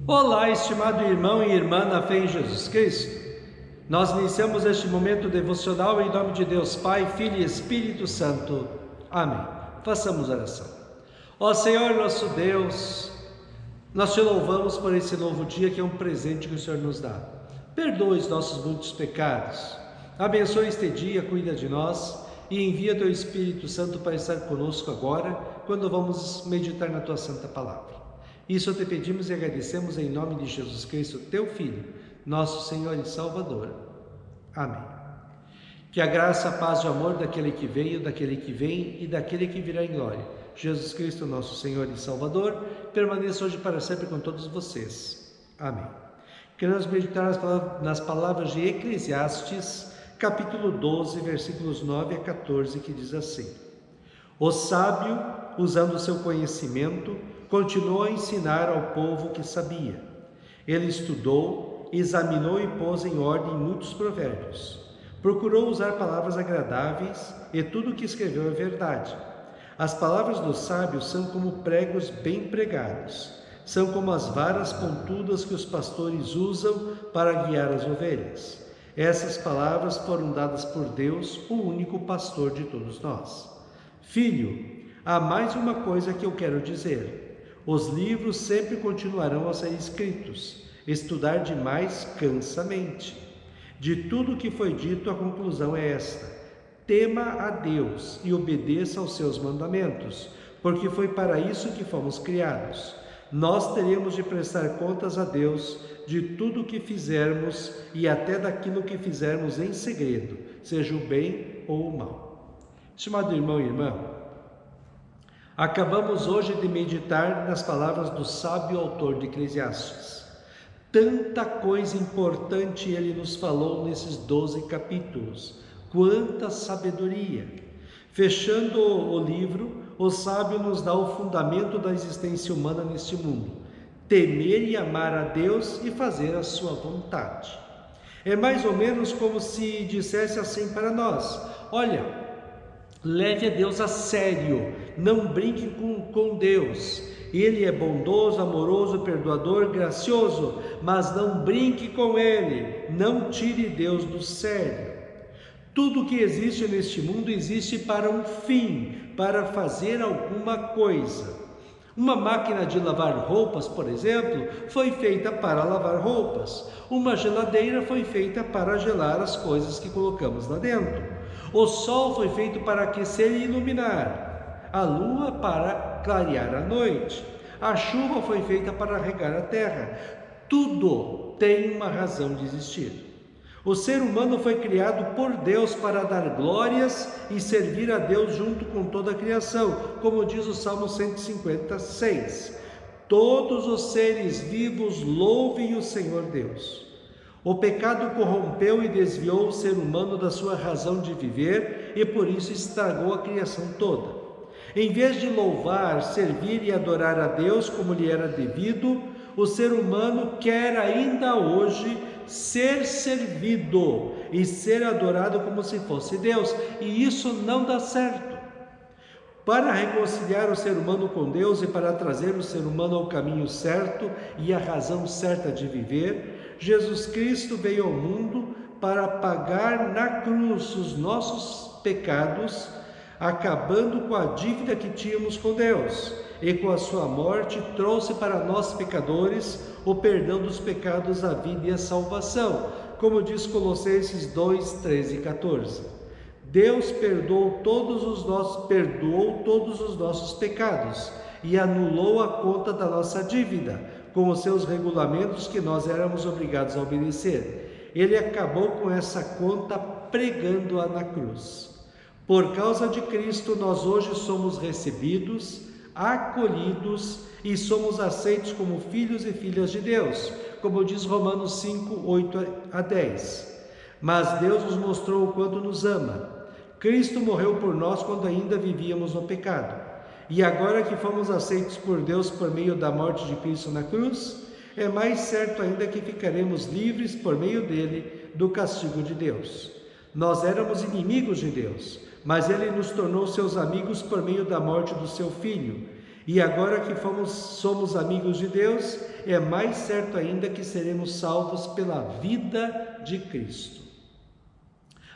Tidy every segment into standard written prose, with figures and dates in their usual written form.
Olá, estimado irmão e irmã na fé em Jesus Cristo. Nós iniciamos este momento devocional em nome de Deus Pai, Filho e Espírito Santo. Amém. Façamos oração. Ó Senhor nosso Deus, nós te louvamos por esse novo dia que é um presente que o Senhor nos dá. Perdoe os nossos muitos pecados. Abençoe este dia, cuida de nós e envia teu Espírito Santo para estar conosco agora, quando vamos meditar na tua santa palavra. Isso te pedimos e agradecemos em nome de Jesus Cristo, teu Filho, nosso Senhor e Salvador. Amém. Que a graça, a paz e o amor daquele que veio, daquele que vem e daquele que virá em glória, Jesus Cristo, nosso Senhor e Salvador, permaneça hoje para sempre com todos vocês. Amém. Queremos meditar nas palavras de Eclesiastes, capítulo 12, versículos 9 a 14, que diz assim: O sábio, usando o seu conhecimento, continuou a ensinar ao povo que sabia. Ele estudou, examinou e pôs em ordem muitos provérbios. Procurou usar palavras agradáveis e tudo o que escreveu é verdade. As palavras dos sábios são como pregos bem pregados. São como as varas pontudas que os pastores usam para guiar as ovelhas. Essas palavras foram dadas por Deus, o único pastor de todos nós. Filho, há mais uma coisa que eu quero dizer. Os livros sempre continuarão a ser escritos. Estudar demais cansa a mente. De tudo o que foi dito, a conclusão é esta: tema a Deus e obedeça aos seus mandamentos, porque foi para isso que fomos criados. Nós teremos de prestar contas a Deus de tudo o que fizermos e até daquilo que fizermos em segredo, seja o bem ou o mal. Estimado irmão e irmã, acabamos hoje de meditar nas palavras do sábio autor de Eclesiastes. Tanta coisa importante ele nos falou nesses 12 capítulos. Quanta sabedoria! Fechando o livro, o sábio nos dá o fundamento da existência humana neste mundo: temer e amar a Deus e fazer a sua vontade. É mais ou menos como se dissesse assim para nós: olha, leve a Deus a sério, não brinque com Deus. Ele é bondoso, amoroso, perdoador, gracioso, mas não brinque com Ele, não tire Deus do sério. Tudo que existe neste mundo existe para um fim, para fazer alguma coisa. Uma máquina de lavar roupas, por exemplo, foi feita para lavar roupas. Uma geladeira foi feita para gelar as coisas que colocamos lá dentro. O sol foi feito para aquecer e iluminar. A lua para clarear a noite. A chuva foi feita para regar a terra. Tudo tem uma razão de existir. O ser humano foi criado por Deus para dar glórias e servir a Deus junto com toda a criação, como diz o Salmo 156. Todos os seres vivos louvem o Senhor Deus. O pecado corrompeu e desviou o ser humano da sua razão de viver e por isso estragou a criação toda. Em vez de louvar, servir e adorar a Deus como lhe era devido, o ser humano quer ainda hoje ser servido e ser adorado como se fosse Deus, e isso não dá certo. Para reconciliar o ser humano com Deus e para trazer o ser humano ao caminho certo e à razão certa de viver, Jesus Cristo veio ao mundo para pagar na cruz os nossos pecados, acabando com a dívida que tínhamos com Deus, e com a sua morte trouxe para nós pecadores o perdão dos pecados, a vida e a salvação, como diz Colossenses 2, 13 e 14. Deus perdoou todos os nossos pecados e anulou a conta da nossa dívida, com os seus regulamentos que nós éramos obrigados a obedecer. Ele acabou com essa conta pregando-a na cruz. Por causa de Cristo, nós hoje somos recebidos, acolhidos e somos aceitos como filhos e filhas de Deus, como diz Romanos 5, 8 a 10. Mas Deus nos mostrou o quanto nos ama. Cristo morreu por nós quando ainda vivíamos no pecado. E agora que fomos aceitos por Deus por meio da morte de Cristo na cruz, é mais certo ainda que ficaremos livres por meio dele do castigo de Deus. Nós éramos inimigos de Deus, mas Ele nos tornou seus amigos por meio da morte do seu Filho. E agora que somos amigos de Deus, é mais certo ainda que seremos salvos pela vida de Cristo.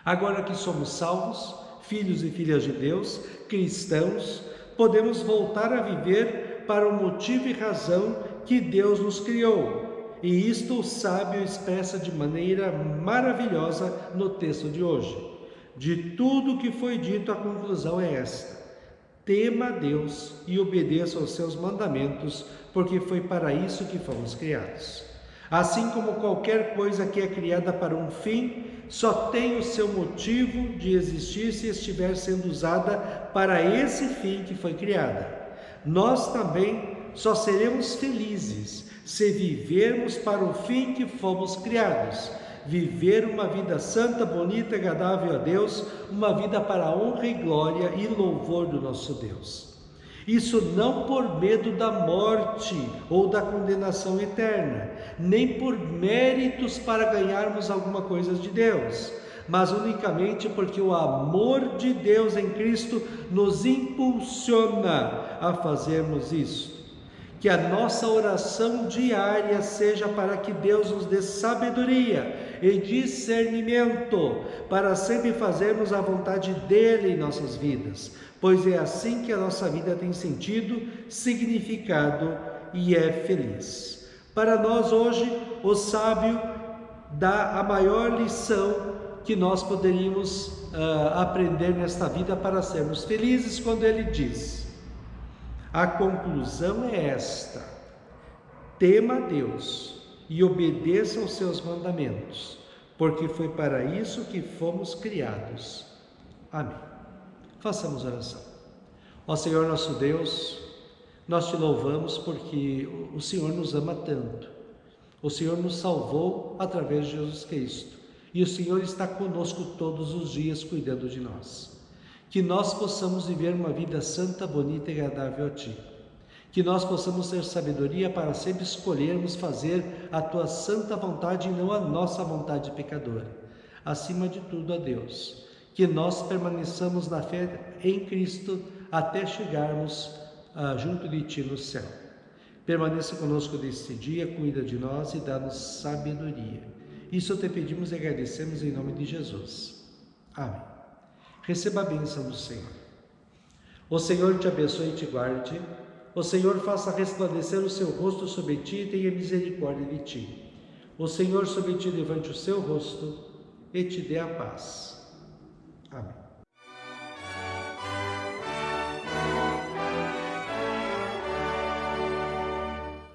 Agora que somos salvos, filhos e filhas de Deus, cristãos, podemos voltar a viver para o motivo e razão que Deus nos criou. E isto o sábio expressa de maneira maravilhosa no texto de hoje. De tudo que foi dito, a conclusão é esta: tema a Deus e obedeça aos seus mandamentos, porque foi para isso que fomos criados. Assim como qualquer coisa que é criada para um fim, só tem o seu motivo de existir se estiver sendo usada para esse fim que foi criada. Nós também só seremos felizes se vivermos para o fim que fomos criados. Viver uma vida santa, bonita, agradável a Deus, uma vida para a honra e glória e louvor do nosso Deus. Isso não por medo da morte ou da condenação eterna, nem por méritos para ganharmos alguma coisa de Deus, mas unicamente porque o amor de Deus em Cristo nos impulsiona a fazermos isso. Que a nossa oração diária seja para que Deus nos dê sabedoria e discernimento para sempre fazermos a vontade dele em nossas vidas, pois é assim que a nossa vida tem sentido, significado e é feliz. Para nós hoje, o sábio dá a maior lição que nós poderíamos aprender nesta vida para sermos felizes, quando ele diz: a conclusão é esta: tema a Deus e obedeça aos seus mandamentos, porque foi para isso que fomos criados. Amém. Façamos oração. Ó Senhor nosso Deus, nós te louvamos porque o Senhor nos ama tanto. O Senhor nos salvou através de Jesus Cristo e o Senhor está conosco todos os dias cuidando de nós. Que nós possamos viver uma vida santa, bonita e agradável a Ti. Que nós possamos ter sabedoria para sempre escolhermos fazer a Tua santa vontade e não a nossa vontade pecadora. Acima de tudo, a Deus, que nós permaneçamos na fé em Cristo até chegarmos junto de Ti no céu. Permaneça conosco neste dia, cuida de nós e dá-nos sabedoria. Isso te pedimos e agradecemos em nome de Jesus. Amém. Receba a bênção do Senhor. O Senhor te abençoe e te guarde. O Senhor faça resplandecer o seu rosto sobre ti e tenha misericórdia de ti. O Senhor sobre ti levante o seu rosto e te dê a paz. Amém.